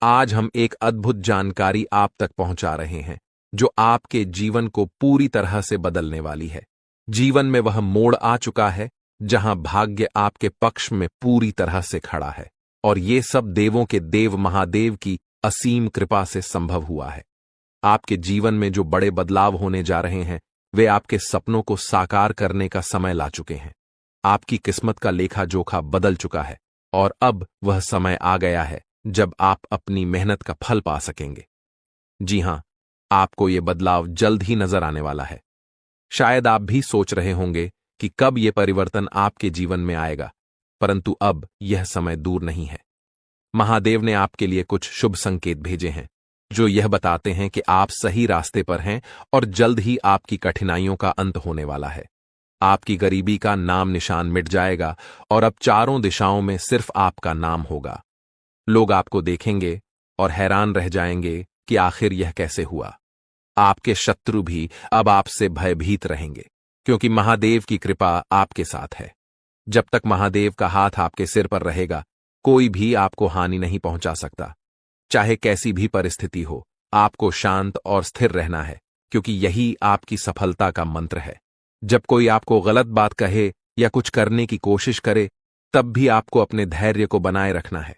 आज हम एक अद्भुत जानकारी आप तक पहुंचा रहे हैं जो आपके जीवन को पूरी तरह से बदलने वाली है। जीवन में वह मोड़ आ चुका है जहां भाग्य आपके पक्ष में पूरी तरह से खड़ा है, और ये सब देवों के देव महादेव की असीम कृपा से संभव हुआ है। आपके जीवन में जो बड़े बदलाव होने जा रहे हैं वे आपके सपनों को साकार करने का समय ला चुके हैं। आपकी किस्मत का लेखा जोखा बदल चुका है और अब वह समय आ गया है जब आप अपनी मेहनत का फल पा सकेंगे। जी हां, आपको यह बदलाव जल्द ही नजर आने वाला है। शायद आप भी सोच रहे होंगे कि कब यह परिवर्तन आपके जीवन में आएगा, परंतु अब यह समय दूर नहीं है। महादेव ने आपके लिए कुछ शुभ संकेत भेजे हैं जो यह बताते हैं कि आप सही रास्ते पर हैं और जल्द ही आपकी कठिनाइयों का अंत होने वाला है। आपकी गरीबी का नाम निशान मिट जाएगा और अब चारों दिशाओं में सिर्फ आपका नाम होगा। लोग आपको देखेंगे और हैरान रह जाएंगे कि आखिर यह कैसे हुआ। आपके शत्रु भी अब आपसे भयभीत रहेंगे क्योंकि महादेव की कृपा आपके साथ है। जब तक महादेव का हाथ आपके सिर पर रहेगा, कोई भी आपको हानि नहीं पहुंचा सकता। चाहे कैसी भी परिस्थिति हो, आपको शांत और स्थिर रहना है क्योंकि यही आपकी सफलता का मंत्र है। जब कोई आपको गलत बात कहे या कुछ करने की कोशिश करे, तब भी आपको अपने धैर्य को बनाए रखना है।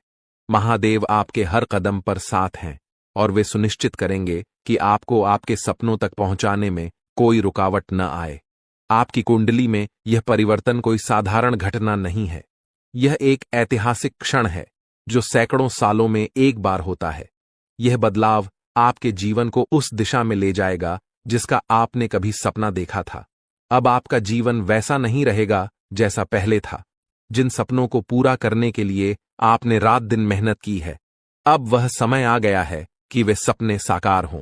महादेव आपके हर कदम पर साथ हैं और वे सुनिश्चित करेंगे कि आपको आपके सपनों तक पहुंचाने में कोई रुकावट न आए। आपकी कुंडली में यह परिवर्तन कोई साधारण घटना नहीं है। यह एक ऐतिहासिक क्षण है जो सैकड़ों सालों में एक बार होता है। यह बदलाव आपके जीवन को उस दिशा में ले जाएगा जिसका आपने कभी सपना देखा था। अब आपका जीवन वैसा नहीं रहेगा जैसा पहले था। जिन सपनों को पूरा करने के लिए आपने रात दिन मेहनत की है, अब वह समय आ गया है कि वे सपने साकार हों।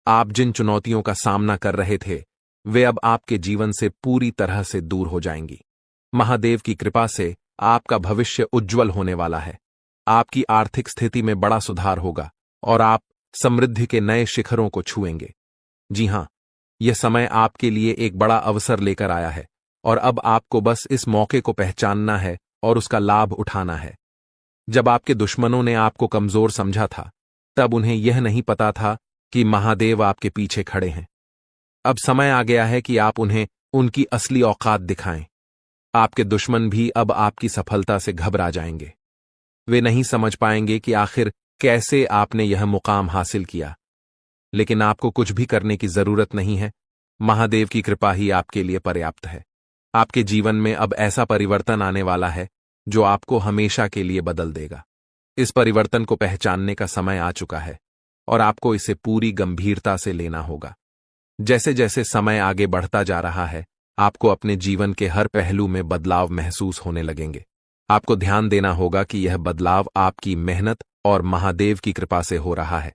आप जिन चुनौतियों का सामना कर रहे थे, वे अब आपके जीवन से पूरी तरह से दूर हो जाएंगी। महादेव की कृपा से आपका भविष्य उज्जवल होने वाला है। आपकी आर्थिक स्थिति में बड़ा सुधार होगा और आप समृद्धि के नए शिखरों को छुएंगे। जी हां, यह समय आपके लिए एक बड़ा अवसर लेकर आया है और अब आपको बस इस मौके को पहचानना है और उसका लाभ उठाना है। जब आपके दुश्मनों ने आपको कमजोर समझा था, तब उन्हें यह नहीं पता था कि महादेव आपके पीछे खड़े हैं। अब समय आ गया है कि आप उन्हें उनकी असली औकात दिखाएं। आपके दुश्मन भी अब आपकी सफलता से घबरा जाएंगे। वे नहीं समझ पाएंगे कि आखिर कैसे आपने यह मुकाम हासिल किया। लेकिन आपको कुछ भी करने की जरूरत नहीं है। महादेव की कृपा ही आपके लिए पर्याप्त है। आपके जीवन में अब ऐसा परिवर्तन आने वाला है जो आपको हमेशा के लिए बदल देगा। इस परिवर्तन को पहचानने का समय आ चुका है और आपको इसे पूरी गंभीरता से लेना होगा। जैसे जैसे समय आगे बढ़ता जा रहा है, आपको अपने जीवन के हर पहलू में बदलाव महसूस होने लगेंगे। आपको ध्यान देना होगा कि यह बदलाव आपकी मेहनत और महादेव की कृपा से हो रहा है।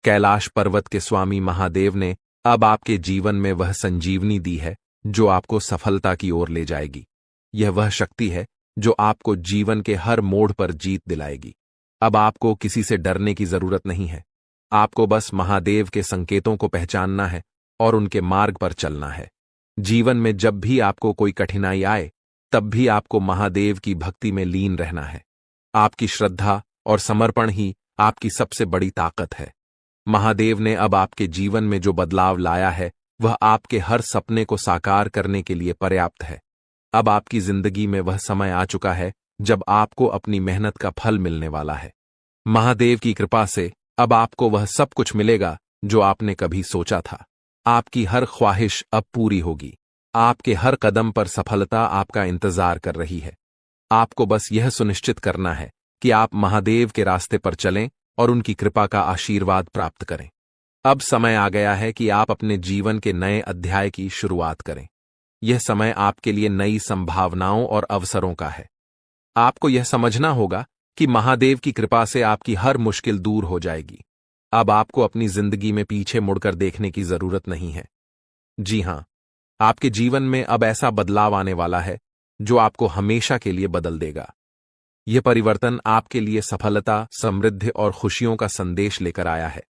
कैलाश पर्वत के स्वामी महादेव ने अब आपके जीवन में वह संजीवनी दी है जो आपको सफलता की ओर ले जाएगी। यह वह शक्ति है जो आपको जीवन के हर मोड़ पर जीत दिलाएगी। अब आपको किसी से डरने की जरूरत नहीं है। आपको बस महादेव के संकेतों को पहचानना है और उनके मार्ग पर चलना है। जीवन में जब भी आपको कोई कठिनाई आए, तब भी आपको महादेव की भक्ति में लीन रहना है। आपकी श्रद्धा और समर्पण ही आपकी सबसे बड़ी ताकत है। महादेव ने अब आपके जीवन में जो बदलाव लाया है, वह आपके हर सपने को साकार करने के लिए पर्याप्त है। अब आपकी जिंदगी में वह समय आ चुका है जब आपको अपनी मेहनत का फल मिलने वाला है। महादेव की कृपा से अब आपको वह सब कुछ मिलेगा जो आपने कभी सोचा था। आपकी हर ख्वाहिश अब पूरी होगी। आपके हर कदम पर सफलता आपका इंतजार कर रही है। आपको बस यह सुनिश्चित करना है कि आप महादेव के रास्ते पर चलें और उनकी कृपा का आशीर्वाद प्राप्त करें। अब समय आ गया है कि आप अपने जीवन के नए अध्याय की शुरुआत करें। यह समय आपके लिए नई संभावनाओं और अवसरों का है। आपको यह समझना होगा कि महादेव की कृपा से आपकी हर मुश्किल दूर हो जाएगी। अब आपको अपनी जिंदगी में पीछे मुड़कर देखने की जरूरत नहीं है। जी हां, आपके जीवन में अब ऐसा बदलाव आने वाला है जो आपको हमेशा के लिए बदल देगा। यह परिवर्तन आपके लिए सफलता, समृद्धि और खुशियों का संदेश लेकर आया है।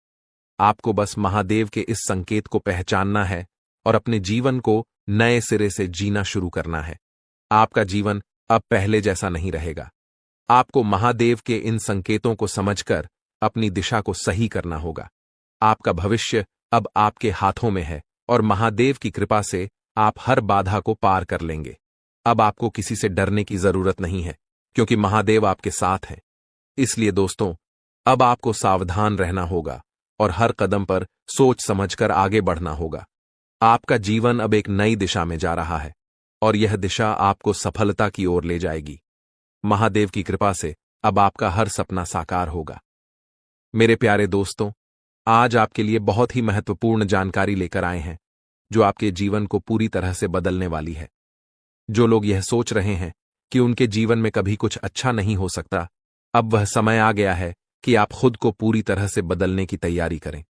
आपको बस महादेव के इस संकेत को पहचानना है और अपने जीवन को नए सिरे से जीना शुरू करना है। आपका जीवन अब पहले जैसा नहीं रहेगा। आपको महादेव के इन संकेतों को समझकर अपनी दिशा को सही करना होगा। आपका भविष्य अब आपके हाथों में है और महादेव की कृपा से आप हर बाधा को पार कर लेंगे। अब आपको किसी से डरने की जरूरत नहीं है, क्योंकि महादेव आपके साथ हैं। इसलिए दोस्तों, अब आपको सावधान रहना होगा और हर कदम पर सोच समझकर आगे बढ़ना होगा। आपका जीवन अब एक नई दिशा में जा रहा है और यह दिशा आपको सफलता की ओर ले जाएगी। महादेव की कृपा से अब आपका हर सपना साकार होगा। मेरे प्यारे दोस्तों, आज आपके लिए बहुत ही महत्वपूर्ण जानकारी लेकर आए हैं, जो आपके जीवन को पूरी तरह से बदलने वाली है। जो लोग यह सोच रहे हैं कि उनके जीवन में कभी कुछ अच्छा नहीं हो सकता, अब वह समय आ गया है कि आप खुद को पूरी तरह से बदलने की तैयारी करें।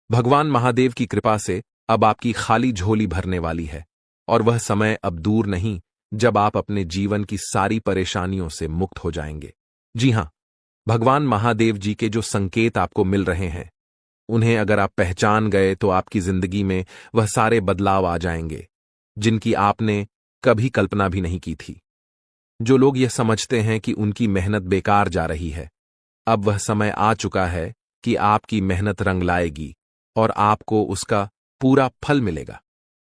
भगवान महादेव की कृपा से अब आपकी खाली झोली भरने वाली है और वह समय अब दूर नहीं जब आप अपने जीवन की सारी परेशानियों से मुक्त हो जाएंगे। जी हां, भगवान महादेव जी के जो संकेत आपको मिल रहे हैं, उन्हें अगर आप पहचान गए तो आपकी जिंदगी में वह सारे बदलाव आ जाएंगे जिनकी आपने कभी कल्पना भी नहीं की थी। जो लोग यह समझते हैं कि उनकी मेहनत बेकार जा रही है, अब वह समय आ चुका है कि आपकी मेहनत रंग लाएगी और आपको उसका पूरा फल मिलेगा।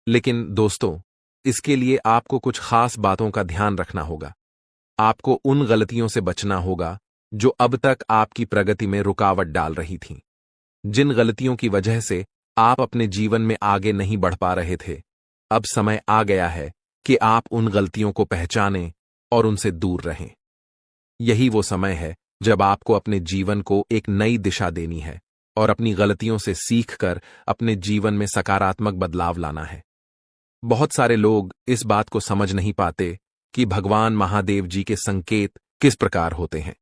लेकिन दोस्तों, इसके लिए आपको कुछ खास बातों का ध्यान रखना होगा। आपको उन गलतियों से बचना होगा जो अब तक आपकी प्रगति में रुकावट डाल रही थीं। जिन गलतियों की वजह से आप अपने जीवन में आगे नहीं बढ़ पा रहे थे, अब समय आ गया है कि आप उन गलतियों को पहचानें और उनसे दूर रहें। यही वो समय है जब आपको अपने जीवन को एक नई दिशा देनी है और अपनी गलतियों से सीखकर अपने जीवन में सकारात्मक बदलाव लाना है। बहुत सारे लोग इस बात को समझ नहीं पाते कि भगवान महादेव जी के संकेत किस प्रकार होते हैं,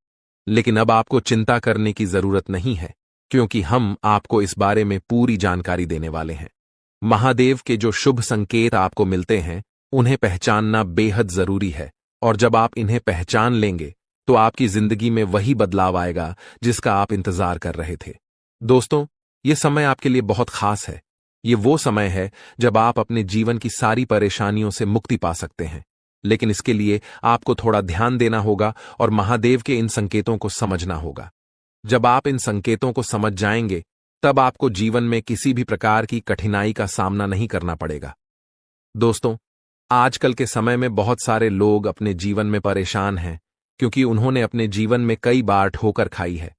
लेकिन अब आपको चिंता करने की जरूरत नहीं है, क्योंकि हम आपको इस बारे में पूरी जानकारी देने वाले हैं। महादेव के जो शुभ संकेत आपको मिलते हैं, उन्हें पहचानना बेहद जरूरी है और जब आप इन्हें पहचान लेंगे तो आपकी जिंदगी में वही बदलाव आएगा जिसका आप इंतजार कर रहे थे। दोस्तों, ये समय आपके लिए बहुत खास है। ये वो समय है जब आप अपने जीवन की सारी परेशानियों से मुक्ति पा सकते हैं, लेकिन इसके लिए आपको थोड़ा ध्यान देना होगा और महादेव के इन संकेतों को समझना होगा। जब आप इन संकेतों को समझ जाएंगे, तब आपको जीवन में किसी भी प्रकार की कठिनाई का सामना नहीं करना पड़ेगा। दोस्तों, आजकल के समय में बहुत सारे लोग अपने जीवन में परेशान हैं क्योंकि उन्होंने अपने जीवन में कई बार ठोकर खाई है,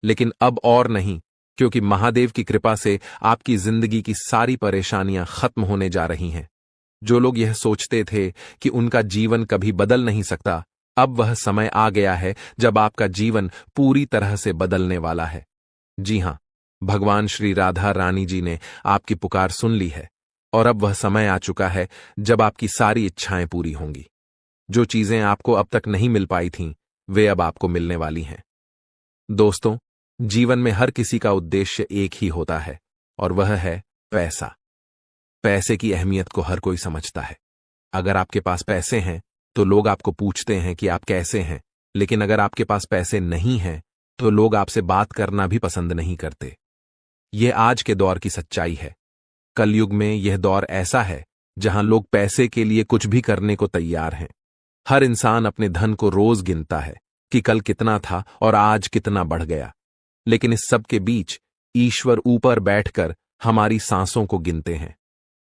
लेकिन अब और नहीं, क्योंकि महादेव की कृपा से आपकी जिंदगी की सारी परेशानियां खत्म होने जा रही हैं। जो लोग यह सोचते थे कि उनका जीवन कभी बदल नहीं सकता, अब वह समय आ गया है जब आपका जीवन पूरी तरह से बदलने वाला है। जी हां, भगवान श्री राधा रानी जी ने आपकी पुकार सुन ली है और अब वह समय आ चुका है जब आपकी सारी इच्छाएं पूरी होंगी। जो चीजें आपको अब तक नहीं मिल पाई थीं, वे अब आपको मिलने वाली हैं। दोस्तों, जीवन में हर किसी का उद्देश्य एक ही होता है और वह है पैसा। पैसे की अहमियत को हर कोई समझता है। अगर आपके पास पैसे हैं तो लोग आपको पूछते हैं कि आप कैसे हैं, लेकिन अगर आपके पास पैसे नहीं हैं तो लोग आपसे बात करना भी पसंद नहीं करते। यह आज के दौर की सच्चाई है। कलयुग में यह दौर ऐसा है जहां लोग पैसे के लिए कुछ भी करने को तैयार हैं। हर इंसान अपने धन को रोज गिनता है कि कल कितना था और आज कितना बढ़ गया, लेकिन इस सब के बीच ईश्वर ऊपर बैठकर हमारी सांसों को गिनते हैं।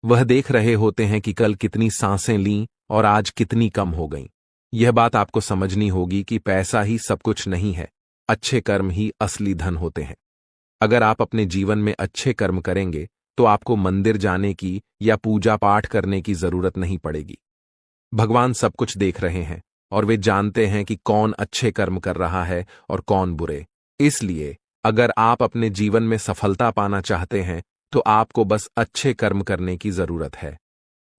वह देख रहे होते हैं कि कल कितनी सांसें लीं और आज कितनी कम हो गईं। यह बात आपको समझनी होगी कि पैसा ही सब कुछ नहीं है, अच्छे कर्म ही असली धन होते हैं। अगर आप अपने जीवन में अच्छे कर्म करेंगे तो आपको मंदिर जाने की या पूजा पाठ करने की जरूरत नहीं पड़ेगी। भगवान सब कुछ देख रहे हैं और वे जानते हैं कि कौन अच्छे कर्म कर रहा है और कौन बुरे। इसलिए अगर आप अपने जीवन में सफलता पाना चाहते हैं तो आपको बस अच्छे कर्म करने की जरूरत है।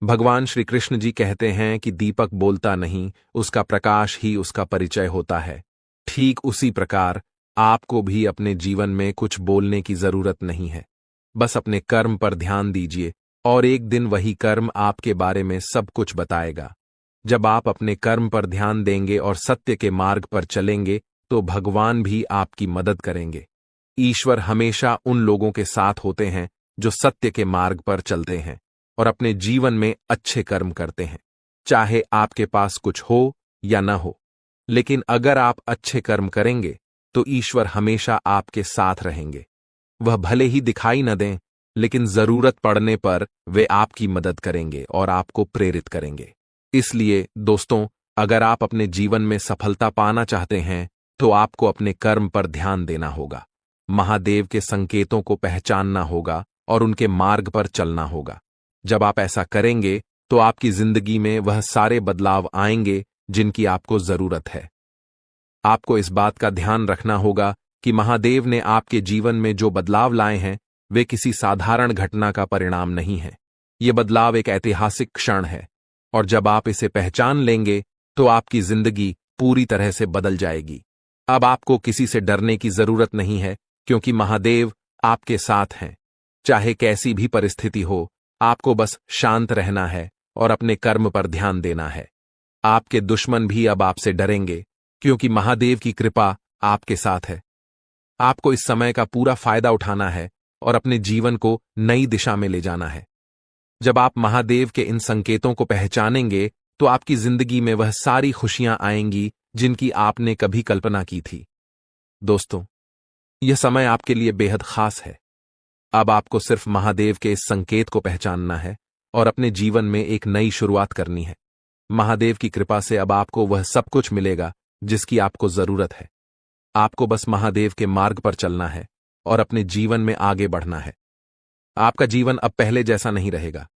भगवान श्री कृष्ण जी कहते हैं कि दीपक बोलता नहीं, उसका प्रकाश ही उसका परिचय होता है। ठीक उसी प्रकार आपको भी अपने जीवन में कुछ बोलने की जरूरत नहीं है। बस अपने कर्म पर ध्यान दीजिए और एक दिन वही कर्म आपके बारे में सब कुछ बताएगा। जब आप अपने कर्म पर ध्यान देंगे और सत्य के मार्ग पर चलेंगे तो भगवान भी आपकी मदद करेंगे। ईश्वर हमेशा उन लोगों के साथ होते हैं जो सत्य के मार्ग पर चलते हैं और अपने जीवन में अच्छे कर्म करते हैं, चाहे आपके पास कुछ हो या न हो। लेकिन अगर आप अच्छे कर्म करेंगे तो ईश्वर हमेशा आपके साथ रहेंगे। वह भले ही दिखाई न दें, लेकिन जरूरत पड़ने पर वे आपकी मदद करेंगे और आपको प्रेरित करेंगे। इसलिए दोस्तों, अगर आप अपने जीवन में सफलता पाना चाहते हैं तो आपको अपने कर्म पर ध्यान देना होगा, महादेव के संकेतों को पहचानना होगा और उनके मार्ग पर चलना होगा। जब आप ऐसा करेंगे तो आपकी जिंदगी में वह सारे बदलाव आएंगे जिनकी आपको जरूरत है। आपको इस बात का ध्यान रखना होगा कि महादेव ने आपके जीवन में जो बदलाव लाए हैं वे किसी साधारण घटना का परिणाम नहीं है। ये बदलाव एक ऐतिहासिक क्षण है और जब आप इसे पहचान लेंगे तो आपकी जिंदगी पूरी तरह से बदल जाएगी। अब आपको किसी से डरने की जरूरत नहीं है, क्योंकि महादेव आपके साथ हैं। चाहे कैसी भी परिस्थिति हो, आपको बस शांत रहना है और अपने कर्म पर ध्यान देना है। आपके दुश्मन भी अब आपसे डरेंगे, क्योंकि महादेव की कृपा आपके साथ है। आपको इस समय का पूरा फायदा उठाना है और अपने जीवन को नई दिशा में ले जाना है। जब आप महादेव के इन संकेतों को पहचानेंगे तो आपकी जिंदगी में वह सारी खुशियां आएंगी जिनकी आपने कभी कल्पना की थी। दोस्तों, यह समय आपके लिए बेहद खास है। अब आपको सिर्फ महादेव के इस संकेत को पहचानना है और अपने जीवन में एक नई शुरुआत करनी है। महादेव की कृपा से अब आपको वह सब कुछ मिलेगा जिसकी आपको जरूरत है। आपको बस महादेव के मार्ग पर चलना है और अपने जीवन में आगे बढ़ना है। आपका जीवन अब पहले जैसा नहीं रहेगा।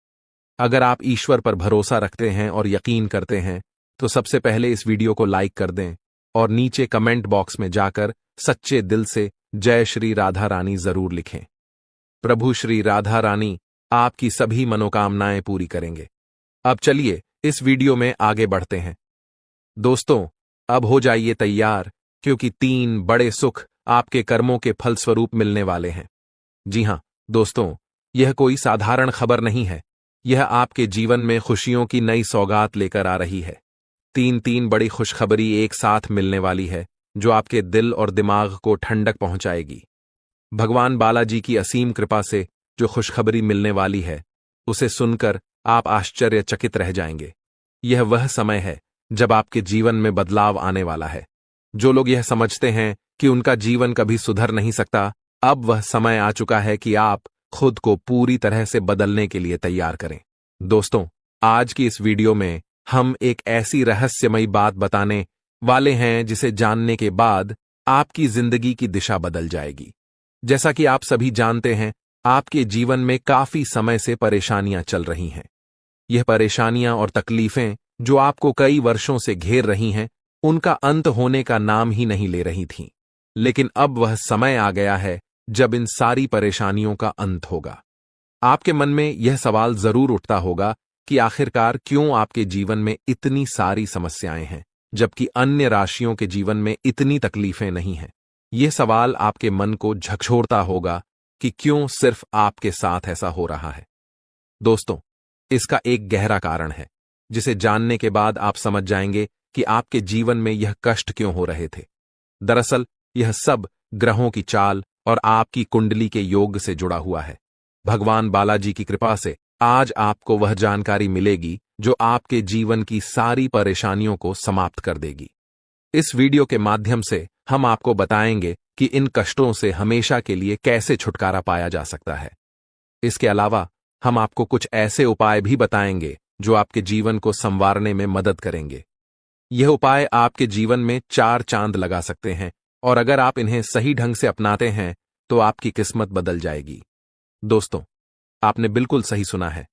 अगर आप ईश्वर पर भरोसा रखते हैं और यकीन करते हैं तो सबसे पहले इस वीडियो को लाइक कर दें और नीचे कमेंट बॉक्स में जाकर सच्चे दिल से जय श्री राधा रानी जरूर लिखें। प्रभु श्री राधा रानी आपकी सभी मनोकामनाएं पूरी करेंगे। अब चलिए इस वीडियो में आगे बढ़ते हैं। दोस्तों, अब हो जाइए तैयार, क्योंकि 3 बड़े सुख आपके कर्मों के फलस्वरूप मिलने वाले हैं। जी हां दोस्तों, यह कोई साधारण खबर नहीं है। यह आपके जीवन में खुशियों की नई सौगात लेकर आ रही है। 3 बड़ी खुशखबरी एक साथ मिलने वाली है जो आपके दिल और दिमाग को ठंडक पहुंचाएगी। भगवान बालाजी की असीम कृपा से जो खुशखबरी मिलने वाली है उसे सुनकर आप आश्चर्यचकित रह जाएंगे। यह वह समय है जब आपके जीवन में बदलाव आने वाला है। जो लोग यह समझते हैं कि उनका जीवन कभी सुधर नहीं सकता, अब वह समय आ चुका है कि आप खुद को पूरी तरह से बदलने के लिए तैयार करें। दोस्तों, आज की इस वीडियो में हम एक ऐसी रहस्यमयी बात बताने वाले हैं जिसे जानने के बाद आपकी जिंदगी की दिशा बदल जाएगी। जैसा कि आप सभी जानते हैं, आपके जीवन में काफी समय से परेशानियां चल रही हैं। यह परेशानियां और तकलीफें जो आपको कई वर्षों से घेर रही हैं, उनका अंत होने का नाम ही नहीं ले रही थीं। लेकिन अब वह समय आ गया है जब इन सारी परेशानियों का अंत होगा। आपके मन में यह सवाल जरूर उठता होगा कि आखिरकार क्यों आपके जीवन में इतनी सारी समस्याएं हैं, जबकि अन्य राशियों के जीवन में इतनी तकलीफें नहीं हैं। यह सवाल आपके मन को झकझोरता होगा कि क्यों सिर्फ आपके साथ ऐसा हो रहा है। दोस्तों, इसका एक गहरा कारण है जिसे जानने के बाद आप समझ जाएंगे कि आपके जीवन में यह कष्ट क्यों हो रहे थे। दरअसल यह सब ग्रहों की चाल और आपकी कुंडली के योग से जुड़ा हुआ है। भगवान बालाजी की कृपा से आज आपको वह जानकारी मिलेगी जो आपके जीवन की सारी परेशानियों को समाप्त कर देगी। इस वीडियो के माध्यम से हम आपको बताएंगे कि इन कष्टों से हमेशा के लिए कैसे छुटकारा पाया जा सकता है। इसके अलावा हम आपको कुछ ऐसे उपाय भी बताएंगे जो आपके जीवन को संवारने में मदद करेंगे। यह उपाय आपके जीवन में 4 चांद लगा सकते हैं और अगर आप इन्हें सही ढंग से अपनाते हैं तो आपकी किस्मत बदल जाएगी। दोस्तों, आपने बिल्कुल सही सुना है।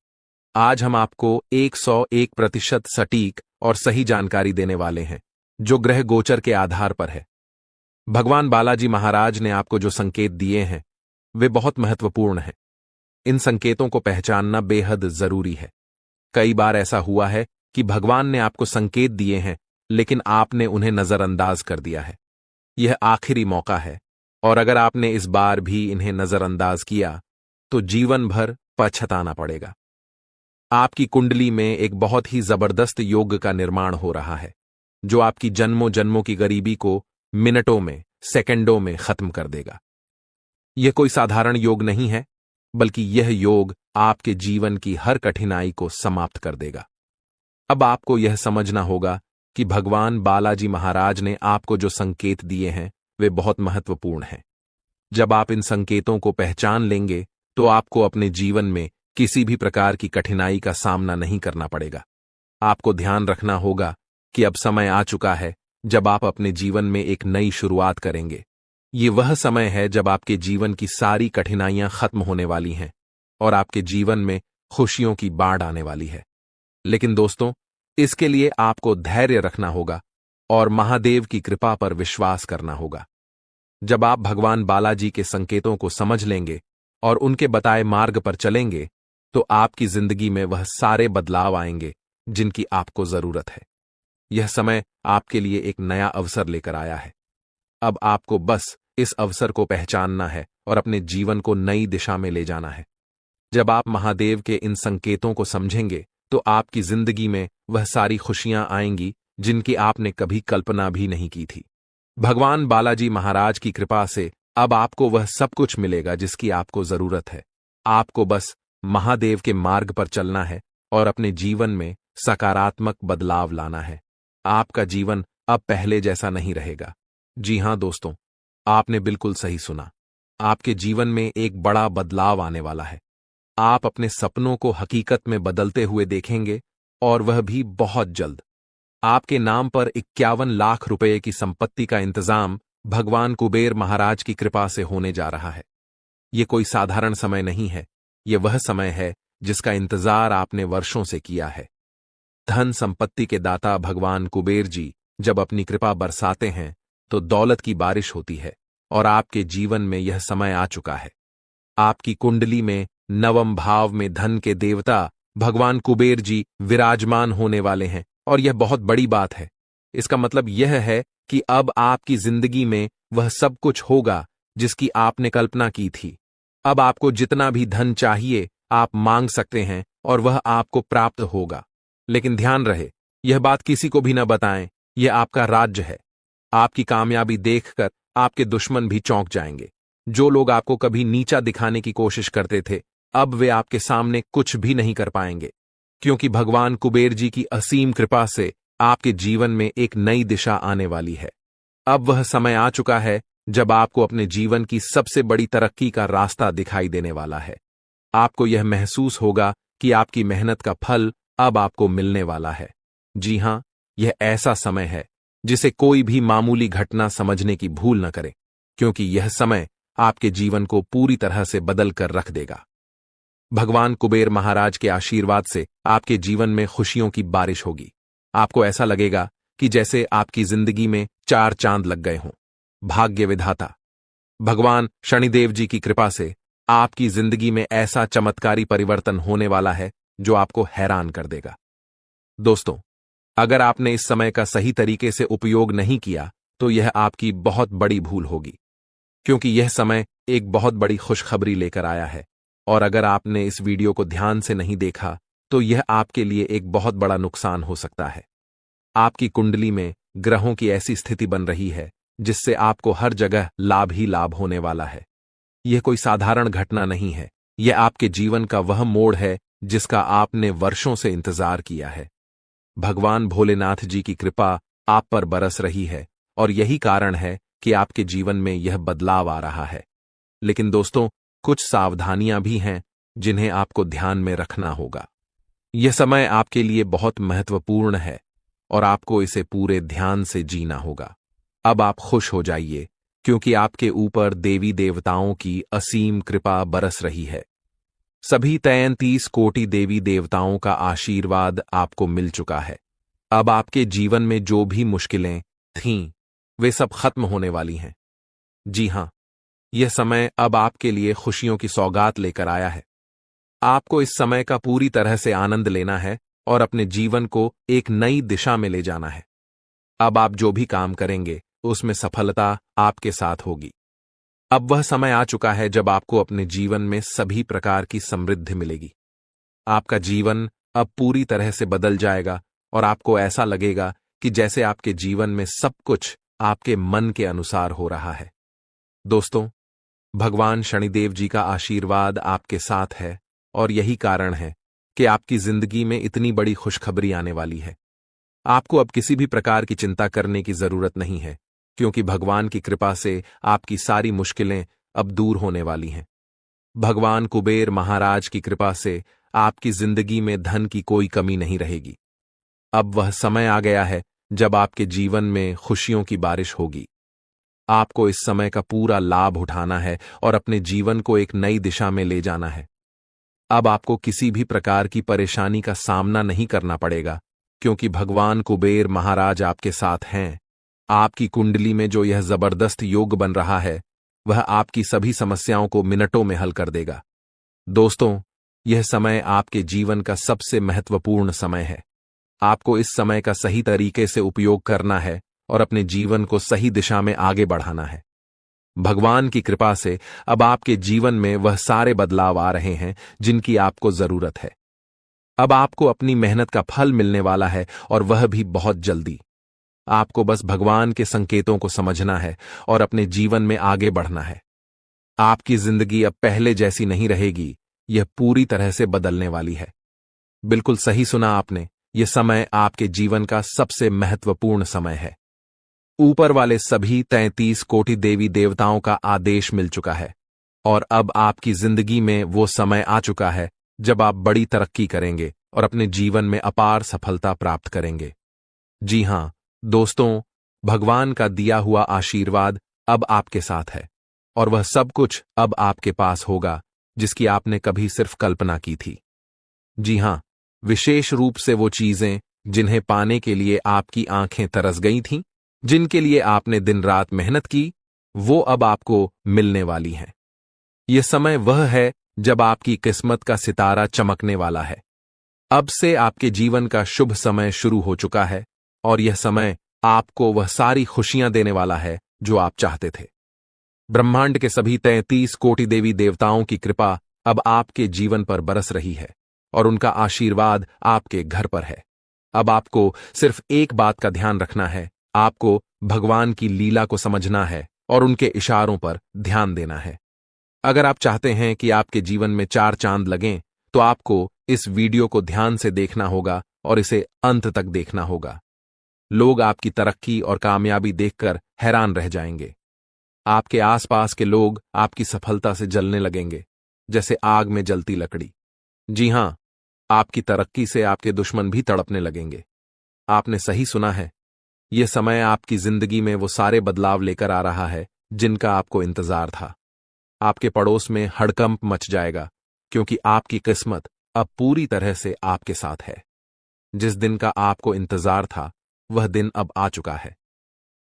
आज हम आपको 101% सटीक और सही जानकारी देने वाले हैं जो ग्रह गोचर के आधार पर है। भगवान बालाजी महाराज ने आपको जो संकेत दिए हैं वे बहुत महत्वपूर्ण हैं। इन संकेतों को पहचानना बेहद जरूरी है। कई बार ऐसा हुआ है कि भगवान ने आपको संकेत दिए हैं लेकिन आपने उन्हें नजरअंदाज कर दिया है। यह आखिरी मौका है और अगर आपने इस बार भी इन्हें नजरअंदाज किया तो जीवन भर पछताना पड़ेगा। आपकी कुंडली में एक बहुत ही जबरदस्त योग का निर्माण हो रहा है जो आपकी जन्मों जन्मों की गरीबी को मिनटों में, सेकंडों में खत्म कर देगा। यह कोई साधारण योग नहीं है, बल्कि यह योग आपके जीवन की हर कठिनाई को समाप्त कर देगा। अब आपको यह समझना होगा कि भगवान बालाजी महाराज ने आपको जो संकेत दिए हैं वे बहुत महत्वपूर्ण हैं। जब आप इन संकेतों को पहचान लेंगे तो आपको अपने जीवन में किसी भी प्रकार की कठिनाई का सामना नहीं करना पड़ेगा। आपको ध्यान रखना होगा कि अब समय आ चुका है जब आप अपने जीवन में एक नई शुरुआत करेंगे। ये वह समय है जब आपके जीवन की सारी कठिनाइयां खत्म होने वाली हैं और आपके जीवन में खुशियों की बाढ़ आने वाली है। लेकिन दोस्तों, इसके लिए आपको धैर्य रखना होगा और महादेव की कृपा पर विश्वास करना होगा। जब आप भगवान बालाजी के संकेतों को समझ लेंगे और उनके बताए मार्ग पर चलेंगे तो आपकी जिंदगी में वह सारे बदलाव आएंगे जिनकी आपको जरूरत है। यह समय आपके लिए एक नया अवसर लेकर आया है। अब आपको बस इस अवसर को पहचानना है और अपने जीवन को नई दिशा में ले जाना है। जब आप महादेव के इन संकेतों को समझेंगे तो आपकी जिंदगी में वह सारी खुशियां आएंगी जिनकी आपने कभी कल्पना भी नहीं की थी। भगवान बालाजी महाराज की कृपा से अब आपको वह सब कुछ मिलेगा जिसकी आपको जरूरत है। आपको बस महादेव के मार्ग पर चलना है और अपने जीवन में सकारात्मक बदलाव लाना है। आपका जीवन अब पहले जैसा नहीं रहेगा। जी हां दोस्तों, आपने बिल्कुल सही सुना। आपके जीवन में एक बड़ा बदलाव आने वाला है। आप अपने सपनों को हकीकत में बदलते हुए देखेंगे और वह भी बहुत जल्द। आपके नाम पर 51 लाख रुपए की संपत्ति का इंतजाम भगवान कुबेर महाराज की कृपा से होने जा रहा है। यह कोई साधारण समय नहीं है, यह वह समय है जिसका इंतजार आपने वर्षों से किया है। धन संपत्ति के दाता भगवान कुबेर जी जब अपनी कृपा बरसाते हैं तो दौलत की बारिश होती है और आपके जीवन में यह समय आ चुका है। आपकी कुंडली में नवम भाव में धन के देवता भगवान कुबेर जी विराजमान होने वाले हैं और यह बहुत बड़ी बात है। इसका मतलब यह है कि अब आपकी जिंदगी में वह सब कुछ होगा जिसकी आपने कल्पना की थी। अब आपको जितना भी धन चाहिए आप मांग सकते हैं और वह आपको प्राप्त होगा। लेकिन ध्यान रहे, यह बात किसी को भी न बताएं, यह आपका राज्य है। आपकी कामयाबी देखकर आपके दुश्मन भी चौंक जाएंगे। जो लोग आपको कभी नीचा दिखाने की कोशिश करते थे, अब वे आपके सामने कुछ भी नहीं कर पाएंगे, क्योंकि भगवान कुबेर जी की असीम कृपा से आपके जीवन में एक नई दिशा आने वाली है। अब वह समय आ चुका है जब आपको अपने जीवन की सबसे बड़ी तरक्की का रास्ता दिखाई देने वाला है। आपको यह महसूस होगा कि आपकी मेहनत का फल अब आपको मिलने वाला है। जी हां, यह ऐसा समय है जिसे कोई भी मामूली घटना समझने की भूल न करे, क्योंकि यह समय आपके जीवन को पूरी तरह से बदल कर रख देगा। भगवान कुबेर महाराज के आशीर्वाद से आपके जीवन में खुशियों की बारिश होगी। आपको ऐसा लगेगा कि जैसे आपकी जिंदगी में 4 चांद लग गए हों। भाग्य विधाता भगवान शनिदेव जी की कृपा से आपकी जिंदगी में ऐसा चमत्कारी परिवर्तन होने वाला है जो आपको हैरान कर देगा। दोस्तों, अगर आपने इस समय का सही तरीके से उपयोग नहीं किया तो यह आपकी बहुत बड़ी भूल होगी, क्योंकि यह समय एक बहुत बड़ी खुशखबरी लेकर आया है। और अगर आपने इस वीडियो को ध्यान से नहीं देखा तो यह आपके लिए एक बहुत बड़ा नुकसान हो सकता है। आपकी कुंडली में ग्रहों की ऐसी स्थिति बन रही है जिससे आपको हर जगह लाभ ही लाभ होने वाला है। यह कोई साधारण घटना नहीं है, यह आपके जीवन का वह मोड़ है जिसका आपने वर्षों से इंतजार किया है। भगवान भोलेनाथ जी की कृपा आप पर बरस रही है और यही कारण है कि आपके जीवन में यह बदलाव आ रहा है। लेकिन दोस्तों, कुछ सावधानियां भी हैं जिन्हें आपको ध्यान में रखना होगा। यह समय आपके लिए बहुत महत्वपूर्ण है और आपको इसे पूरे ध्यान से जीना होगा। अब आप खुश हो जाइए, क्योंकि आपके ऊपर देवी देवताओं की असीम कृपा बरस रही है। सभी 33 कोटि देवी देवताओं का आशीर्वाद आपको मिल चुका है। अब आपके जीवन में जो भी मुश्किलें थीं, वे सब खत्म होने वाली हैं। जी हां, यह समय अब आपके लिए खुशियों की सौगात लेकर आया है। आपको इस समय का पूरी तरह से आनंद लेना है और अपने जीवन को एक नई दिशा में ले जाना है। अब आप जो भी काम करेंगे उसमें सफलता आपके साथ होगी। अब वह समय आ चुका है जब आपको अपने जीवन में सभी प्रकार की समृद्धि मिलेगी। आपका जीवन अब पूरी तरह से बदल जाएगा और आपको ऐसा लगेगा कि जैसे आपके जीवन में सब कुछ आपके मन के अनुसार हो रहा है। दोस्तों, भगवान शनिदेव जी का आशीर्वाद आपके साथ है और यही कारण है कि आपकी जिंदगी में इतनी बड़ी खुशखबरी आने वाली है। आपको अब किसी भी प्रकार की चिंता करने की जरूरत नहीं है, क्योंकि भगवान की कृपा से आपकी सारी मुश्किलें अब दूर होने वाली हैं। भगवान कुबेर महाराज की कृपा से आपकी जिंदगी में धन की कोई कमी नहीं रहेगी। अब वह समय आ गया है जब आपके जीवन में खुशियों की बारिश होगी। आपको इस समय का पूरा लाभ उठाना है और अपने जीवन को एक नई दिशा में ले जाना है। अब आपको किसी भी प्रकार की परेशानी का सामना नहीं करना पड़ेगा, क्योंकि भगवान कुबेर महाराज आपके साथ हैं। आपकी कुंडली में जो यह जबरदस्त योग बन रहा है, वह आपकी सभी समस्याओं को मिनटों में हल कर देगा। दोस्तों, यह समय आपके जीवन का सबसे महत्वपूर्ण समय है। आपको इस समय का सही तरीके से उपयोग करना है और अपने जीवन को सही दिशा में आगे बढ़ाना है। भगवान की कृपा से अब आपके जीवन में वह सारे बदलाव आ रहे हैं जिनकी आपको जरूरत है। अब आपको अपनी मेहनत का फल मिलने वाला है, और वह भी बहुत जल्दी। आपको बस भगवान के संकेतों को समझना है और अपने जीवन में आगे बढ़ना है। आपकी जिंदगी अब पहले जैसी नहीं रहेगी, यह पूरी तरह से बदलने वाली है। बिल्कुल सही सुना आपने, यह समय आपके जीवन का सबसे महत्वपूर्ण समय है। ऊपर वाले सभी 33 कोटि देवी देवताओं का आदेश मिल चुका है, और अब आपकी जिंदगी में वो समय आ चुका है जब आप बड़ी तरक्की करेंगे और अपने जीवन में अपार सफलता प्राप्त करेंगे। जी हां दोस्तों, भगवान का दिया हुआ आशीर्वाद अब आपके साथ है, और वह सब कुछ अब आपके पास होगा जिसकी आपने कभी सिर्फ कल्पना की थी। जी हां, विशेष रूप से वो चीजें जिन्हें पाने के लिए आपकी आंखें तरस गई थीं, जिनके लिए आपने दिन रात मेहनत की, वो अब आपको मिलने वाली हैं। यह समय वह है जब आपकी किस्मत का सितारा चमकने वाला है। अब से आपके जीवन का शुभ समय शुरू हो चुका है, और यह समय आपको वह सारी खुशियां देने वाला है जो आप चाहते थे। ब्रह्मांड के सभी 33 कोटि देवी देवताओं की कृपा अब आपके जीवन पर बरस रही है, और उनका आशीर्वाद आपके घर पर है। अब आपको सिर्फ एक बात का ध्यान रखना है, आपको भगवान की लीला को समझना है और उनके इशारों पर ध्यान देना है। अगर आप चाहते हैं कि आपके जीवन में 4 चांद लगें, तो आपको इस वीडियो को ध्यान से देखना होगा और इसे अंत तक देखना होगा। लोग आपकी तरक्की और कामयाबी देखकर हैरान रह जाएंगे। आपके आसपास के लोग आपकी सफलता से जलने लगेंगे, जैसे आग में जलती लकड़ी। जी हां, आपकी तरक्की से आपके दुश्मन भी तड़पने लगेंगे। आपने सही सुना है, यह समय आपकी जिंदगी में वो सारे बदलाव लेकर आ रहा है जिनका आपको इंतजार था। आपके पड़ोस में हड़कंप मच जाएगा, क्योंकि आपकी किस्मत अब पूरी तरह से आपके साथ है। जिस दिन का आपको इंतजार था, वह दिन अब आ चुका है।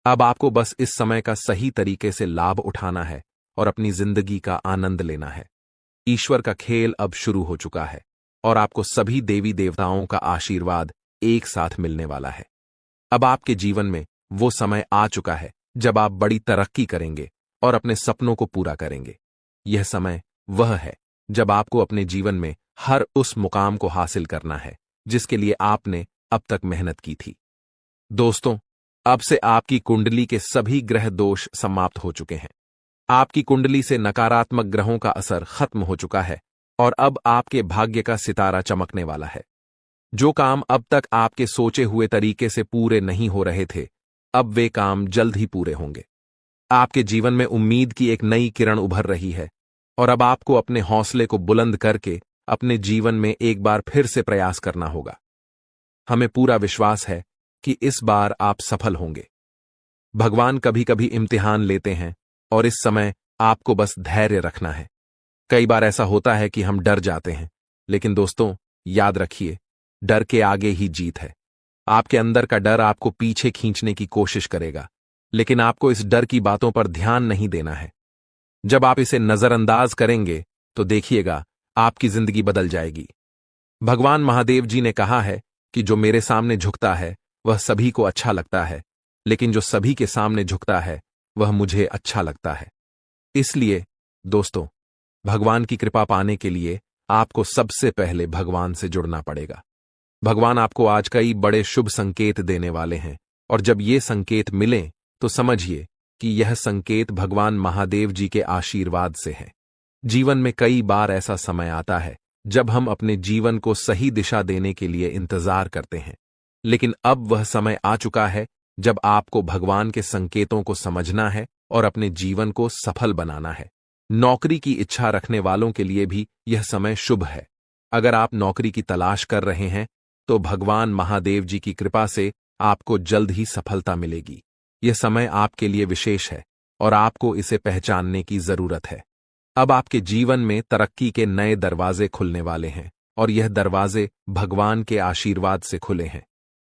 अब आपको बस इस समय का सही तरीके से लाभ उठाना है और अपनी जिंदगी का आनंद लेना है। ईश्वर का खेल अब शुरू हो चुका है, और आपको सभी देवी देवताओं का आशीर्वाद एक साथ मिलने वाला है। अब आपके जीवन में वो समय आ चुका है जब आप बड़ी तरक्की करेंगे और अपने सपनों को पूरा करेंगे। यह समय वह है जब आपको अपने जीवन में हर उस मुकाम को हासिल करना है जिसके लिए आपने अब तक मेहनत की थी। दोस्तों, अब से आपकी कुंडली के सभी ग्रह दोष समाप्त हो चुके हैं। आपकी कुंडली से नकारात्मक ग्रहों का असर खत्म हो चुका है, और अब आपके भाग्य का सितारा चमकने वाला है। जो काम अब तक आपके सोचे हुए तरीके से पूरे नहीं हो रहे थे, अब वे काम जल्द ही पूरे होंगे। आपके जीवन में उम्मीद की एक नई किरण उभर रही है, और अब आपको अपने हौसले को बुलंद करके अपने जीवन में एक बार फिर से प्रयास करना होगा। हमें पूरा विश्वास है कि इस बार आप सफल होंगे। भगवान कभी कभी इम्तिहान लेते हैं, और इस समय आपको बस धैर्य रखना है। कई बार ऐसा होता है कि हम डर जाते हैं, लेकिन दोस्तों याद रखिए, डर के आगे ही जीत है। आपके अंदर का डर आपको पीछे खींचने की कोशिश करेगा, लेकिन आपको इस डर की बातों पर ध्यान नहीं देना है। जब आप इसे नजरअंदाज करेंगे, तो देखिएगा आपकी जिंदगी बदल जाएगी। भगवान महादेव जी ने कहा है कि जो मेरे सामने झुकता है वह सभी को अच्छा लगता है, लेकिन जो सभी के सामने झुकता है वह मुझे अच्छा लगता है। इसलिए दोस्तों, भगवान की कृपा पाने के लिए आपको सबसे पहले भगवान से जुड़ना पड़ेगा। भगवान आपको आज कई बड़े शुभ संकेत देने वाले हैं, और जब ये संकेत मिलें तो समझिए कि यह संकेत भगवान महादेव जी के आशीर्वाद से है। जीवन में कई बार ऐसा समय आता है जब हम अपने जीवन को सही दिशा देने के लिए इंतजार करते हैं, लेकिन अब वह समय आ चुका है जब आपको भगवान के संकेतों को समझना है और अपने जीवन को सफल बनाना है। नौकरी की इच्छा रखने वालों के लिए भी यह समय शुभ है। अगर आप नौकरी की तलाश कर रहे हैं तो भगवान महादेव जी की कृपा से आपको जल्द ही सफलता मिलेगी। यह समय आपके लिए विशेष है और आपको इसे पहचानने की जरूरत है। अब आपके जीवन में तरक्की के नए दरवाजे खुलने वाले हैं और यह दरवाजे भगवान के आशीर्वाद से खुले हैं।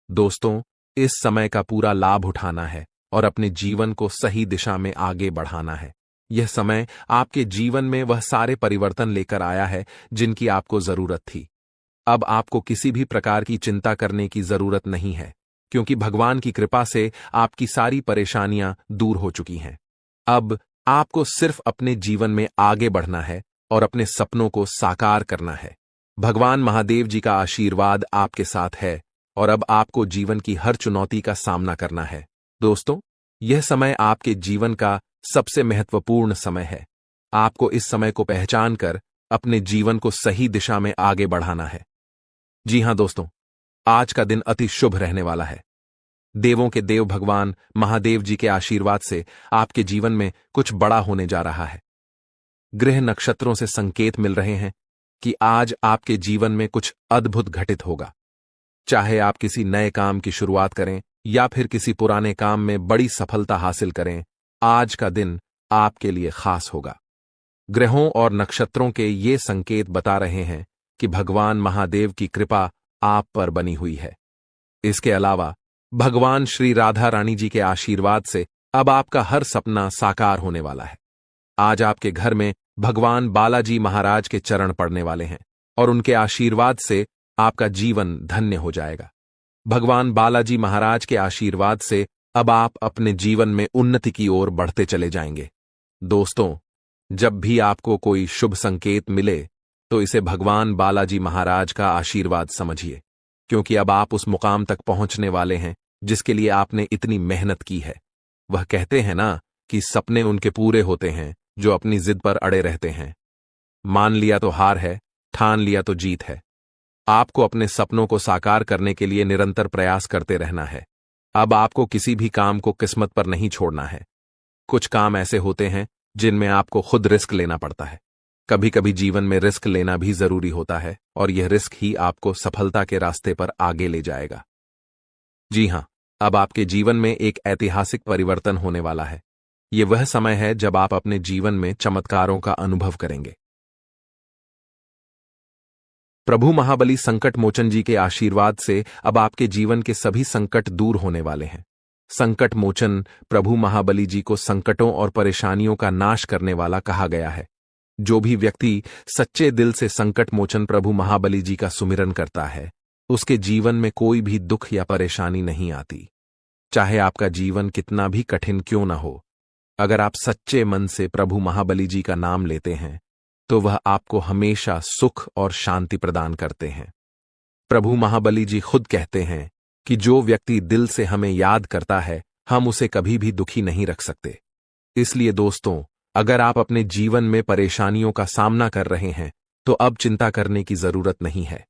दोस्तों, इस समय का पूरा लाभ उठाना है और अपने जीवन को सही दिशा में आगे बढ़ाना है। यह समय आपके जीवन में वह सारे परिवर्तन लेकर आया है जिनकी आपको जरूरत थी। अब आपको किसी भी प्रकार की चिंता करने की जरूरत नहीं है, क्योंकि भगवान की कृपा से आपकी सारी परेशानियां दूर हो चुकी हैं। अब आपको सिर्फ अपने जीवन में आगे बढ़ना है और अपने सपनों को साकार करना है। भगवान महादेव जी का आशीर्वाद आपके साथ है और अब आपको जीवन की हर चुनौती का सामना करना है। दोस्तों, यह समय आपके जीवन का सबसे महत्वपूर्ण समय है। आपको इस समय को पहचान कर अपने जीवन को सही दिशा में आगे बढ़ाना है। जी हां दोस्तों, आज का दिन अति शुभ रहने वाला है। देवों के देव भगवान महादेव जी के आशीर्वाद से आपके जीवन में कुछ बड़ा होने जा रहा है। ग्रह नक्षत्रों से संकेत मिल रहे हैं कि आज आपके जीवन में कुछ अद्भुत घटित होगा। चाहे आप किसी नए काम की शुरुआत करें या फिर किसी पुराने काम में बड़ी सफलता हासिल करें, आज का दिन आपके लिए खास होगा। ग्रहों और नक्षत्रों के ये संकेत बता रहे हैं कि भगवान महादेव की कृपा आप पर बनी हुई है। इसके अलावा भगवान श्री राधा रानी जी के आशीर्वाद से अब आपका हर सपना साकार होने वाला है। आज आपके घर में भगवान बालाजी महाराज के चरण पड़ने वाले हैं और उनके आशीर्वाद से आपका जीवन धन्य हो जाएगा। भगवान बालाजी महाराज के आशीर्वाद से अब आप अपने जीवन में उन्नति की ओर बढ़ते चले जाएंगे। दोस्तों, जब भी आपको कोई शुभ संकेत मिले तो इसे भगवान बालाजी महाराज का आशीर्वाद समझिए, क्योंकि अब आप उस मुकाम तक पहुंचने वाले हैं जिसके लिए आपने इतनी मेहनत की है। वह कहते हैं ना कि सपने उनके पूरे होते हैं जो अपनी जिद पर अड़े रहते हैं। मान लिया तो हार है, ठान लिया तो जीत है। आपको अपने सपनों को साकार करने के लिए निरंतर प्रयास करते रहना है। अब आपको किसी भी काम को किस्मत पर नहीं छोड़ना है। कुछ काम ऐसे होते हैं जिनमें आपको खुद रिस्क लेना पड़ता है। कभी कभी जीवन में रिस्क लेना भी जरूरी होता है और यह रिस्क ही आपको सफलता के रास्ते पर आगे ले जाएगा। जी हां, अब आपके जीवन में एक ऐतिहासिक परिवर्तन होने वाला है। यह वह समय है जब आप अपने जीवन में चमत्कारों का अनुभव करेंगे। प्रभु महाबली संकट मोचन जी के आशीर्वाद से अब आपके जीवन के सभी संकट दूर होने वाले हैं। संकट मोचन प्रभु महाबली जी को संकटों और परेशानियों का नाश करने वाला कहा गया है। जो भी व्यक्ति सच्चे दिल से संकट मोचन प्रभु महाबली जी का सुमिरन करता है, उसके जीवन में कोई भी दुख या परेशानी नहीं आती, चाहे आपका जीवन कितना भी कठिन क्यों न हो। अगर आप सच्चे मन से प्रभु महाबली जी का नाम लेते हैं तो वह आपको हमेशा सुख और शांति प्रदान करते हैं। प्रभु महाबली जी खुद कहते हैं कि जो व्यक्ति दिल से हमें याद करता है, हम उसे कभी भी दुखी नहीं रख सकते। इसलिए दोस्तों, अगर आप अपने जीवन में परेशानियों का सामना कर रहे हैं तो अब चिंता करने की जरूरत नहीं है।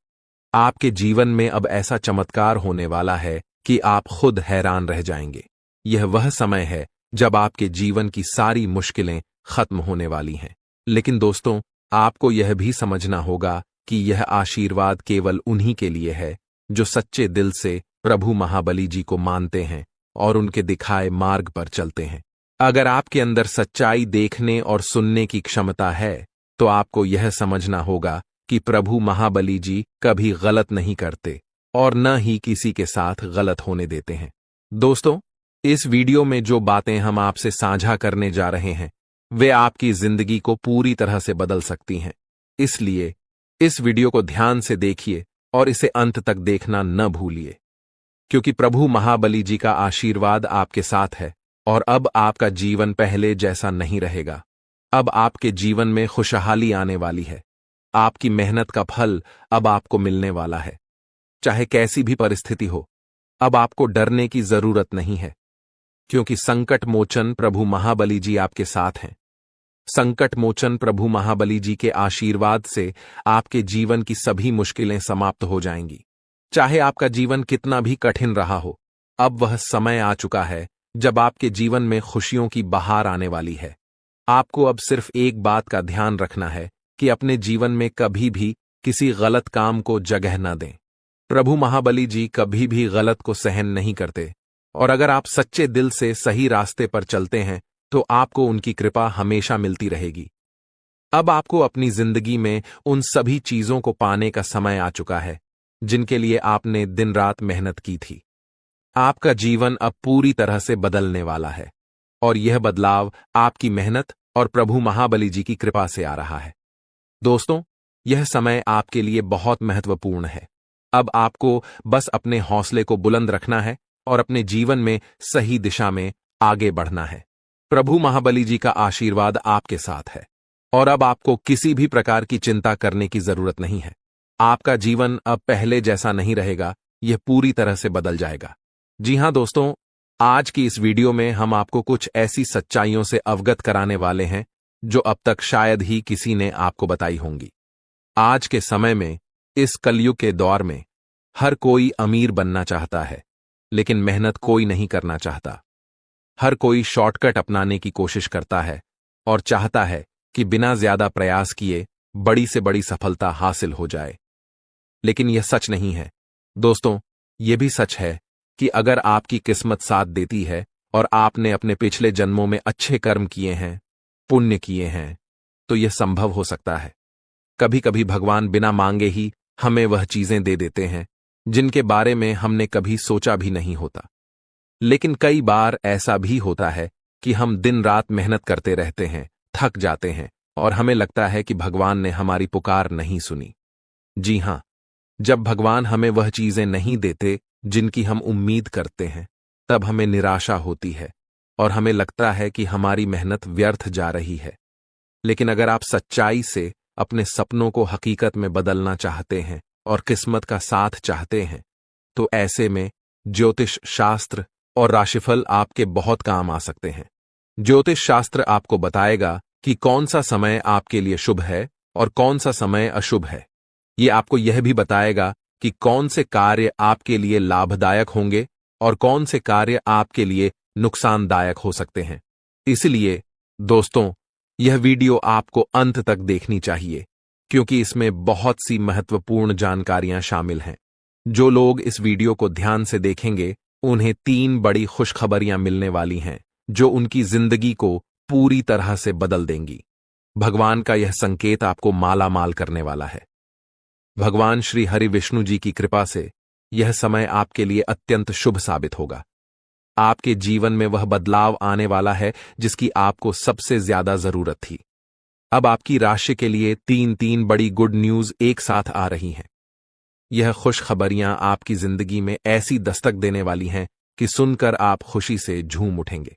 आपके जीवन में अब ऐसा चमत्कार होने वाला है कि आप खुद हैरान रह जाएंगे। यह वह समय है जब आपके जीवन की सारी मुश्किलें खत्म होने वाली हैं। लेकिन दोस्तों, आपको यह भी समझना होगा कि यह आशीर्वाद केवल उन्हीं के लिए है जो सच्चे दिल से प्रभु महाबली जी को मानते हैं और उनके दिखाए मार्ग पर चलते हैं। अगर आपके अंदर सच्चाई देखने और सुनने की क्षमता है तो आपको यह समझना होगा कि प्रभु महाबली जी कभी गलत नहीं करते और न ही किसी के साथ गलत होने देते हैं। दोस्तों, इस वीडियो में जो बातें हम आपसे साझा करने जा रहे हैं वे आपकी जिंदगी को पूरी तरह से बदल सकती हैं। इसलिए इस वीडियो को ध्यान से देखिए और इसे अंत तक देखना न भूलिए, क्योंकि प्रभु महाबली जी का आशीर्वाद आपके साथ है और अब आपका जीवन पहले जैसा नहीं रहेगा। अब आपके जीवन में खुशहाली आने वाली है। आपकी मेहनत का फल अब आपको मिलने वाला है। चाहे कैसी भी परिस्थिति हो, अब आपको डरने की जरूरत नहीं है, क्योंकि संकट मोचन प्रभु महाबली जी आपके साथ हैं। संकट मोचन प्रभु महाबली जी के आशीर्वाद से आपके जीवन की सभी मुश्किलें समाप्त हो जाएंगी। चाहे आपका जीवन कितना भी कठिन रहा हो, अब वह समय आ चुका है जब आपके जीवन में खुशियों की बहार आने वाली है। आपको अब सिर्फ एक बात का ध्यान रखना है कि अपने जीवन में कभी भी किसी गलत काम को जगह न दें। प्रभु महाबली जी कभी भी गलत को सहन नहीं करते, और अगर आप सच्चे दिल से सही रास्ते पर चलते हैं तो आपको उनकी कृपा हमेशा मिलती रहेगी। अब आपको अपनी जिंदगी में उन सभी चीजों को पाने का समय आ चुका है जिनके लिए आपने दिन रात मेहनत की थी। आपका जीवन अब पूरी तरह से बदलने वाला है, और यह बदलाव आपकी मेहनत और प्रभु महाबली जी की कृपा से आ रहा है। दोस्तों, यह समय आपके लिए बहुत महत्वपूर्ण है। अब आपको बस अपने हौसले को बुलंद रखना है और अपने जीवन में सही दिशा में आगे बढ़ना है। प्रभु महाबली जी का आशीर्वाद आपके साथ है, और अब आपको किसी भी प्रकार की चिंता करने की जरूरत नहीं है। आपका जीवन अब पहले जैसा नहीं रहेगा, यह पूरी तरह से बदल जाएगा। जी हां दोस्तों, आज की इस वीडियो में हम आपको कुछ ऐसी सच्चाइयों से अवगत कराने वाले हैं जो अब तक शायद ही किसी ने आपको बताई होंगी। आज के समय में, इस कलयुग के दौर में, हर कोई अमीर बनना चाहता है, लेकिन मेहनत कोई नहीं करना चाहता। हर कोई शॉर्टकट अपनाने की कोशिश करता है और चाहता है कि बिना ज्यादा प्रयास किए बड़ी से बड़ी सफलता हासिल हो जाए। लेकिन यह सच नहीं है। दोस्तों, यह भी सच है कि अगर आपकी किस्मत साथ देती है और आपने अपने पिछले जन्मों में अच्छे कर्म किए हैं, पुण्य किए हैं, तो यह संभव हो सकता है। कभी कभी भगवान बिना मांगे ही हमें वह चीजें दे देते हैं जिनके बारे में हमने कभी सोचा भी नहीं होता। लेकिन कई बार ऐसा भी होता है कि हम दिन रात मेहनत करते रहते हैं, थक जाते हैं, और हमें लगता है कि भगवान ने हमारी पुकार नहीं सुनी। जी हां, जब भगवान हमें वह चीजें नहीं देते जिनकी हम उम्मीद करते हैं, तब हमें निराशा होती है और हमें लगता है कि हमारी मेहनत व्यर्थ जा रही है। लेकिन अगर आप सच्चाई से अपने सपनों को हकीकत में बदलना चाहते हैं और किस्मत का साथ चाहते हैं, तो ऐसे में ज्योतिष शास्त्र और राशिफल आपके बहुत काम आ सकते हैं। ज्योतिष शास्त्र आपको बताएगा कि कौन सा समय आपके लिए शुभ है और कौन सा समय अशुभ है। ये आपको यह भी बताएगा कि कौन से कार्य आपके लिए लाभदायक होंगे और कौन से कार्य आपके लिए नुकसानदायक हो सकते हैं। इसलिए दोस्तों, यह वीडियो आपको अंत तक देखनी चाहिए, क्योंकि इसमें बहुत सी महत्वपूर्ण जानकारियां शामिल हैं। जो लोग इस वीडियो को ध्यान से देखेंगे, उन्हें 3 बड़ी खुशखबरियां मिलने वाली हैं जो उनकी जिंदगी को पूरी तरह से बदल देंगी। भगवान का यह संकेत आपको माला माल करने वाला है। भगवान श्री हरि विष्णु जी की कृपा से यह समय आपके लिए अत्यंत शुभ साबित होगा। आपके जीवन में वह बदलाव आने वाला है जिसकी आपको सबसे ज्यादा जरूरत थी। अब आपकी राशि के लिए 3 बड़ी गुड न्यूज एक साथ आ रही हैं। यह खुशखबरियां आपकी जिंदगी में ऐसी दस्तक देने वाली हैं कि सुनकर आप खुशी से झूम उठेंगे।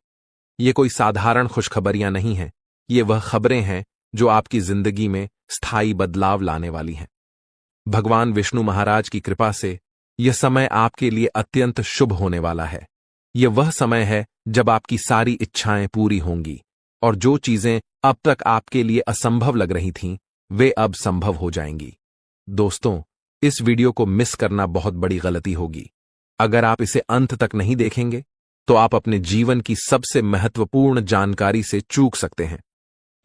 ये कोई साधारण खुशखबरियां नहीं हैं, ये वह खबरें हैं जो आपकी जिंदगी में स्थायी बदलाव लाने वाली हैं। भगवान विष्णु महाराज की कृपा से यह समय आपके लिए अत्यंत शुभ होने वाला है। यह वह समय है जब आपकी सारी इच्छाएं पूरी होंगी और जो चीजें अब तक आपके लिए असंभव लग रही थीं, वे अब संभव हो जाएंगी। दोस्तों, इस वीडियो को मिस करना बहुत बड़ी गलती होगी। अगर आप इसे अंत तक नहीं देखेंगे तो आप अपने जीवन की सबसे महत्वपूर्ण जानकारी से चूक सकते हैं।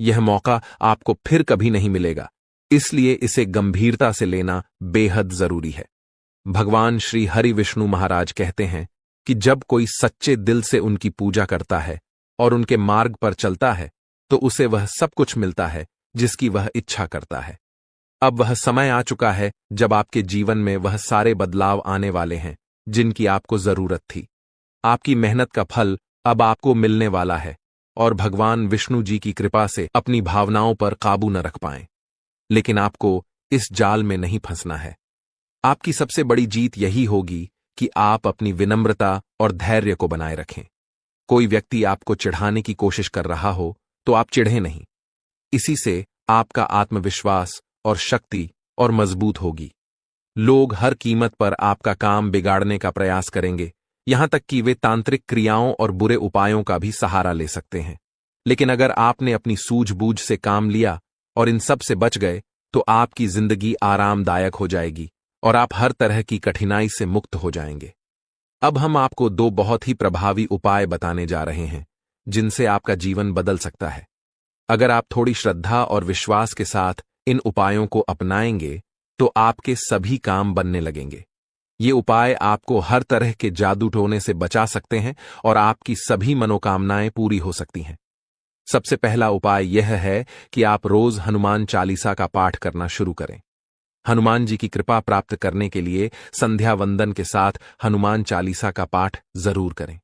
यह मौका आपको फिर कभी नहीं मिलेगा, इसलिए इसे गंभीरता से लेना बेहद जरूरी है। भगवान श्री हरि विष्णु महाराज कहते हैं कि जब कोई सच्चे दिल से उनकी पूजा करता है और उनके मार्ग पर चलता है, तो उसे वह सब कुछ मिलता है जिसकी वह इच्छा करता है। अब वह समय आ चुका है जब आपके जीवन में वह सारे बदलाव आने वाले हैं जिनकी आपको जरूरत थी। आपकी मेहनत का फल अब आपको मिलने वाला है, और भगवान विष्णु जी की कृपा से अपनी भावनाओं पर काबू न रख पाएं। लेकिन आपको इस जाल में नहीं फंसना है। आपकी सबसे बड़ी जीत यही होगी कि आप अपनी विनम्रता और धैर्य को बनाए रखें। कोई व्यक्ति आपको चिढ़ाने की कोशिश कर रहा हो तो आप चिढ़े नहीं। इसी से आपका आत्मविश्वास और शक्ति और मजबूत होगी। लोग हर कीमत पर आपका काम बिगाड़ने का प्रयास करेंगे, यहां तक कि वे तांत्रिक क्रियाओं और बुरे उपायों का भी सहारा ले सकते हैं। लेकिन अगर आपने अपनी सूझबूझ से काम लिया और इन सब से बच गए, तो आपकी जिंदगी आरामदायक हो जाएगी और आप हर तरह की कठिनाई से मुक्त हो जाएंगे। अब हम आपको दो बहुत ही प्रभावी उपाय बताने जा रहे हैं जिनसे आपका जीवन बदल सकता है। अगर आप थोड़ी श्रद्धा और विश्वास के साथ इन उपायों को अपनाएंगे तो आपके सभी काम बनने लगेंगे। ये उपाय आपको हर तरह के जादू टोने से बचा सकते हैं और आपकी सभी मनोकामनाएं पूरी हो सकती हैं। सबसे पहला उपाय यह है कि आप रोज हनुमान चालीसा का पाठ करना शुरू करें। हनुमान जी की कृपा प्राप्त करने के लिए संध्या वंदन के साथ हनुमान चालीसा का पाठ जरूर करें।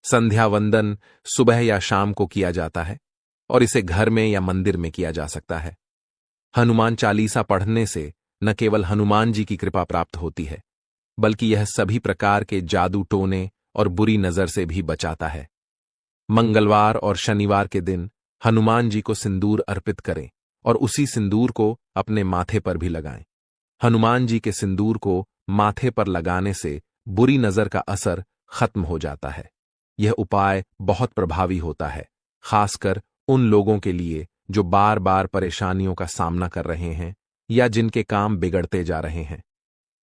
संध्या वंदन सुबह या शाम को किया जाता है और इसे घर में या मंदिर में किया जा सकता है। हनुमान चालीसा पढ़ने से न केवल हनुमान जी की कृपा प्राप्त होती है, बल्कि यह सभी प्रकार के जादू टोने और बुरी नजर से भी बचाता है। मंगलवार और शनिवार के दिन हनुमान जी को सिंदूर अर्पित करें और उसी सिंदूर को अपने माथे पर भी लगाएं। हनुमान जी के सिंदूर को माथे पर लगाने से बुरी नजर का असर खत्म हो जाता है। यह उपाय बहुत प्रभावी होता है, खासकर उन लोगों के लिए जो बार बार परेशानियों का सामना कर रहे हैं या जिनके काम बिगड़ते जा रहे हैं।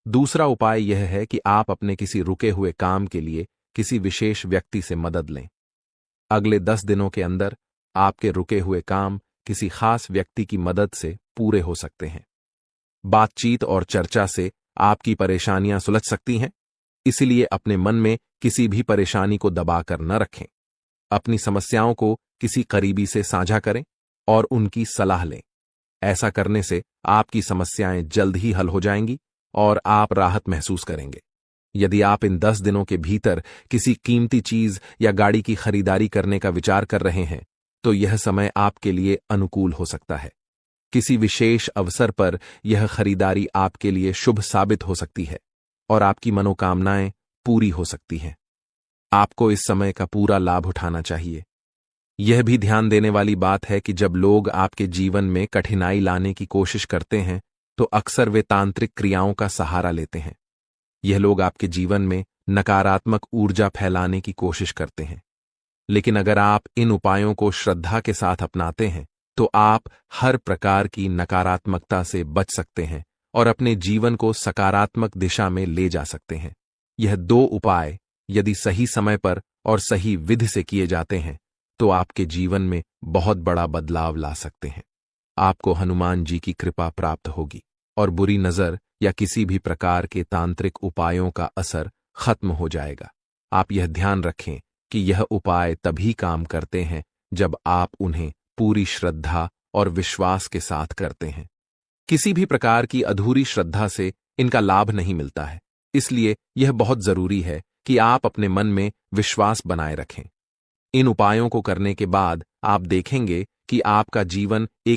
दूसरा उपाय यह है कि आप अपने किसी रुके हुए काम के लिए किसी विशेष व्यक्ति से मदद लें। अगले 10 दिनों के अंदर आपके रुके हुए काम किसी खास व्यक्ति की मदद से पूरे हो सकते हैं। बातचीत और चर्चा से आपकी परेशानियां सुलझ सकती हैं, इसलिए अपने मन में किसी भी परेशानी को दबाकर न रखें। अपनी समस्याओं को किसी करीबी से साझा करें और उनकी सलाह लें। ऐसा करने से आपकी समस्याएं जल्द ही हल हो जाएंगी और आप राहत महसूस करेंगे। यदि आप इन 10 दिनों के भीतर किसी कीमती चीज या गाड़ी की खरीदारी करने का विचार कर रहे हैं तो यह समय आपके लिए अनुकूल हो सकता है। किसी विशेष अवसर पर यह खरीदारी आपके लिए शुभ साबित हो सकती है और आपकी मनोकामनाएं पूरी हो सकती हैं। आपको इस समय का पूरा लाभ उठाना चाहिए। यह भी ध्यान देने वाली बात है कि जब लोग आपके जीवन में कठिनाई लाने की कोशिश करते हैं तो अक्सर वे तांत्रिक क्रियाओं का सहारा लेते हैं। यह लोग आपके जीवन में नकारात्मक ऊर्जा फैलाने की कोशिश करते हैं। लेकिन अगर आप इन उपायों को श्रद्धा के साथ अपनाते हैं तो आप हर प्रकार की नकारात्मकता से बच सकते हैं और अपने जीवन को सकारात्मक दिशा में ले जा सकते हैं। यह 2 उपाय यदि सही समय पर और सही विधि से किए जाते हैं तो आपके जीवन में बहुत बड़ा बदलाव ला सकते हैं। आपको हनुमान जी की कृपा प्राप्त होगी और बुरी नजर या किसी भी प्रकार के तांत्रिक उपायों का असर खत्म हो जाएगा। आप यह ध्यान रखें कि यह उपाय तभी काम करते हैं जब आप उन्हें पूरी श्रद्धा और विश्वास के साथ करते हैं। किसी भी प्रकार की अधूरी श्रद्धा से इनका लाभ नहीं मिलता है, इसलिए यह बहुत जरूरी है कि आप अपने मन में विश्वास बनाए रखें। इन उपायों को करने के बाद आप देखेंगे कि आपका जीवन एक